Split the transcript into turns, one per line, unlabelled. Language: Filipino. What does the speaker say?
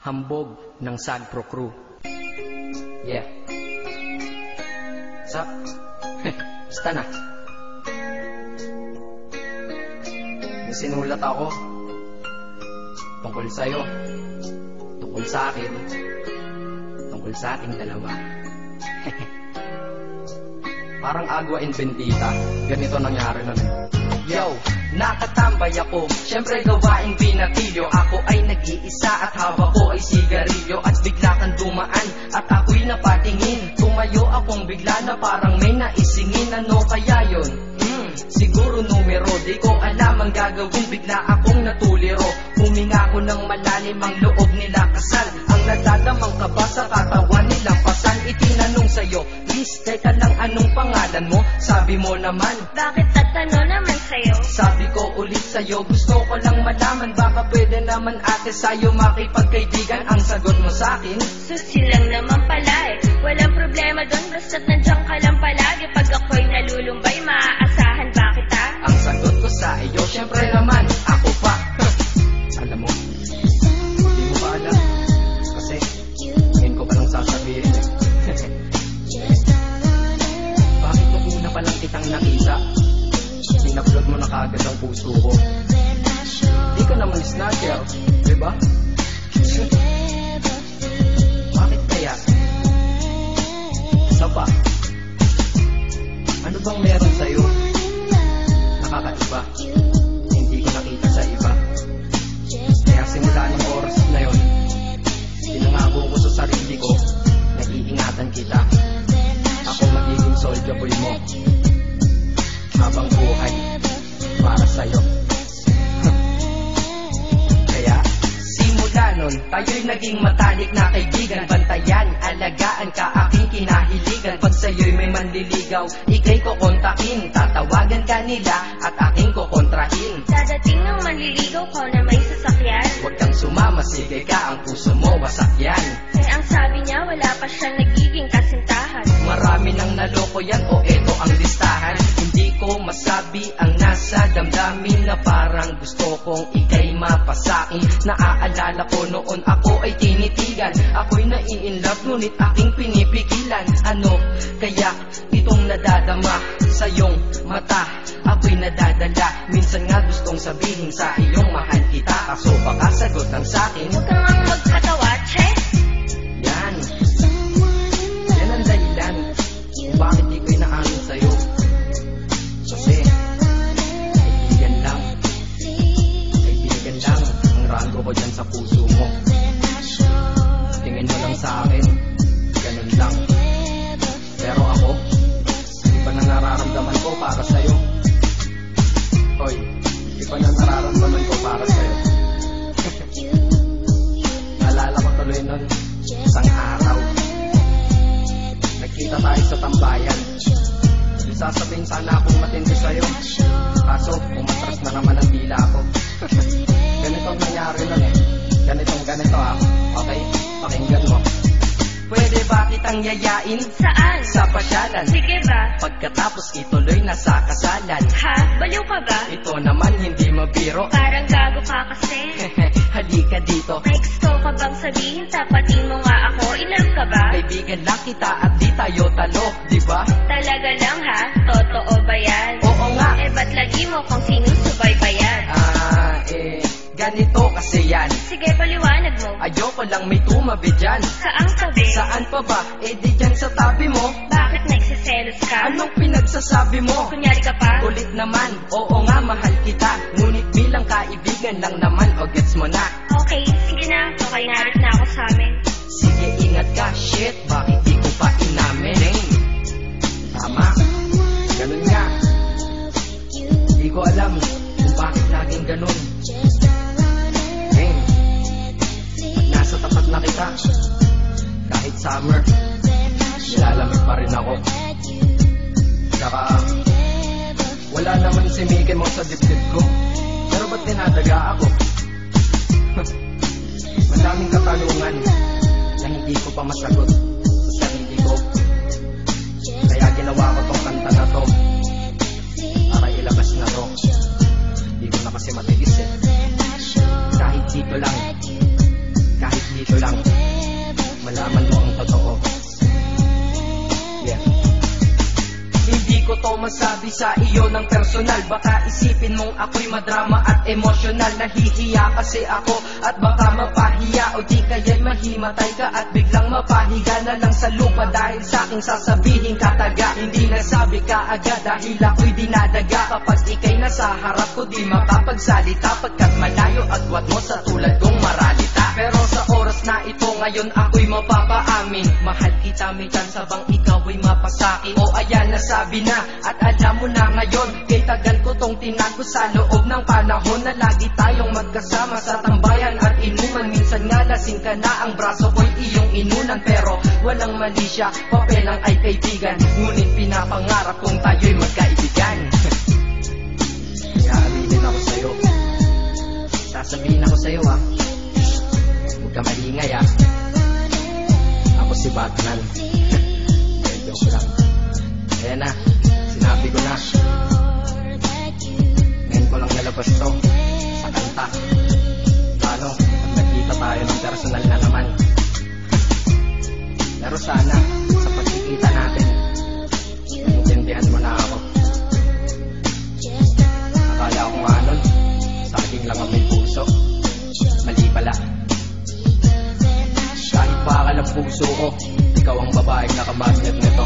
Hambog ng Sagpro Crew. Yeah. Sup? Basta na. May sinulat ako tungkol sa'yo, tungkol sa akin, tungkol sa ating dalawa. Parang Agua and Bendita. Ganito nangyari nun eh. Yo, nakatambay ako, syempre gawaing binatilyo. Ako ay nag-iisa at hawak ko ay sigarilyo. At bigla kang dumaan at ako'y napatingin. Tumayo akong bigla na parang may naisingin. Ano kaya yun? Siguro numero, di ko alam ang gagawin. Bigla akong natuliro. Huminga ko ng malalim, ang loob nila kasal. Ang nadadamang kaba sa katawan nilang pasan. Itinanong sa'yo, please, teka lang, anong pangalan mo? Sabi mo naman,
bakit at ano naman sa'yo?
Sabi ko ulit sa'yo, gusto ko lang malaman. Baka pwede naman ate sa'yo makipagkaibigan. Ang sagot mo sa'kin,
susi lang naman pala eh. Walang problema doon, basta't nandiyan ka lang palagi. Pag ako'y nalulumbay, maaasahan ba kita?
Ang sagot ko sa iyo, syempre naman, ako pa. Alam mo, hindi mo pa alam. Kasi, ngayon ko pa lang sasabihin eh. Bakit mo una pa lang kitang nakita? Inaplod mo na kagad ang puso ko. Di ka naman snatcher, diba? Bakit kaya? Isa pa, ano bang meron sa'yo? Nakakaiba, hindi ko nakita sa iba. Kaya simula ng oras na yun, pinangako ko sa sarili ko na iingatan kita. Ako magiging soldier boy mo habang buhay para sa'yo. Kaya simula nun, tayo'y naging matalik na kaibigan. Bantayan, alagaan ka aking kinahiligan. Pag sa'yo'y may manliligaw, ika'y kukontakin. Tatawagan ka nila at aking kukontrahin.
Dadating ng manliligaw ko na may sasakyan.
Huwag kang sumama, sige ka, ang puso mo wasak yan.
Eh ang sabi niya, wala pa siyang nagiging kasintahan.
Marami nang naloko yan, o eto ang listahan. Hindi ko masabi ang nasa damdamin, na parang gusto kong ika'y mapasain. Naaalala ko noon ako ay tinitigan. Ako'y nai-inlove ngunit aking pinipigilan. Ano kaya itong nadadama sa iyong mata? Ako'y nadadala, minsan nga gustong sabihin sa iyong mahal kita. Kaso baka sagot lang sa'kin,
Huwag kang ang magkatawa, che.
yan ang dahilan kung bakit di ko'y naamin sa'yo. Kasi kaibigan lang ang rango ko dyan sa puso mo. Tingin mo lang sa akin, ganun lang. Pero ako, iba na nararamdaman ko para sa'yo. Hoy, iba na nararamdaman ko para sa'yo. Naalala ko tuloy nun, isang araw nagkita tayo sa tambayan. Di sasabihin sana akong matindi sa'yo, kaso umatras na naman ang dila ko. Ganito ang nangyari nun eh. Ganito ah. Okay, pakinggan mo. Pwede ba kitang yayain?
Saan?
Sa pasyalan.
Sige ba?
Pagkatapos ituloy na sa kasalan.
Ha? Baliw ka ba?
Ito naman hindi mabiro.
Parang gago ka kasi.
Halika dito.
May gusto ka bang sabihin? Tapatin mo nga ako. In-love ka ba?
Kaibigan lang kita at di tayo talo, di ba?
Talaga lang ha? Totoo ba yan?
Oo nga.
Eh ba't lagi mo kung sinusubaybayan?
Ganito kasi yan.
Sige, paliwanag mo.
Ayoko lang may tumabi dyan.
Saang tabi?
Saan pa ba? Eh di dyan sa tabi mo.
Bakit nagsiselos ka?
Anong pinagsasabi mo?
Kunyari ka pa?
Ulit naman, oo nga mahal kita. Ngunit bilang kaibigan lang naman, o gets mo na.
Okay, sige na. Okay, narit na ako sa amin.
Sige, ingat ka, shit. Bakit di ko pa inamin? Tama, ganun nga. Di ko alam kung bakit laging ganun. Nasa tapat na kita. Kahit summer, nilalamig pa rin ako. Saka wala naman si Mickey mo sa dibdib ko. Pero ba't dinadaga ako? Madaming katanungan na hindi ko pa masagot sa sarili ko. Kaya ginawa ko tong kanta na to para ilabas na to. Hindi ko na kasi matiis eh. Kahit dito lang, kahit dito totoo. Yeah. Hindi ko to masabi sa iyo ng personal. Baka isipin mong ako'y madrama at emosyonal. Nahihiya kasi ako at baka mapahiya, o di kaya'y mahimatay ka at biglang mapahiga na lang sa lupa dahil sa aking sasabihin kataga. Hindi nasabi ka agad dahil ako'y dinadaga. Kapag ika'y nasa harap ko di makapagsalita, pagkat malayo agwat mo sa tulad kong maralita. Pero sa oras na ito ngayon ako'y mapapaamin, mahal kita, may chance bang ikaw ay mapasakin? O ayan, nasabi na at alam mo na ngayon. Kay tagal ko tong tinago sa loob ng panahon na lagi tayong magkasama sa tambayan at inuman. Minsan nga lasing ka na, ang braso ko'y iyong inunan. Pero walang mali siya, papel lang ay kaibigan. Ngunit pinapangarap kong tayo'y magkaibigan. Kaya aminin ako sa'yo, sasabihin ako sa'yo ha, huwag ka malingay ha. Ako si Batman. Joke lang. Ayan na, sinabi ko na. Ngayon ko lang nalabas to sa kanta. Paano pag nagkita tayo ng personal na naman? Pero sana sa pagkikita natin maintindihan mo na ako. Akala ko nga nun saging lang ang may puso. Mali pala. Kahit bakal ang puso ko, ikaw ang babaeng nakamagnet nito.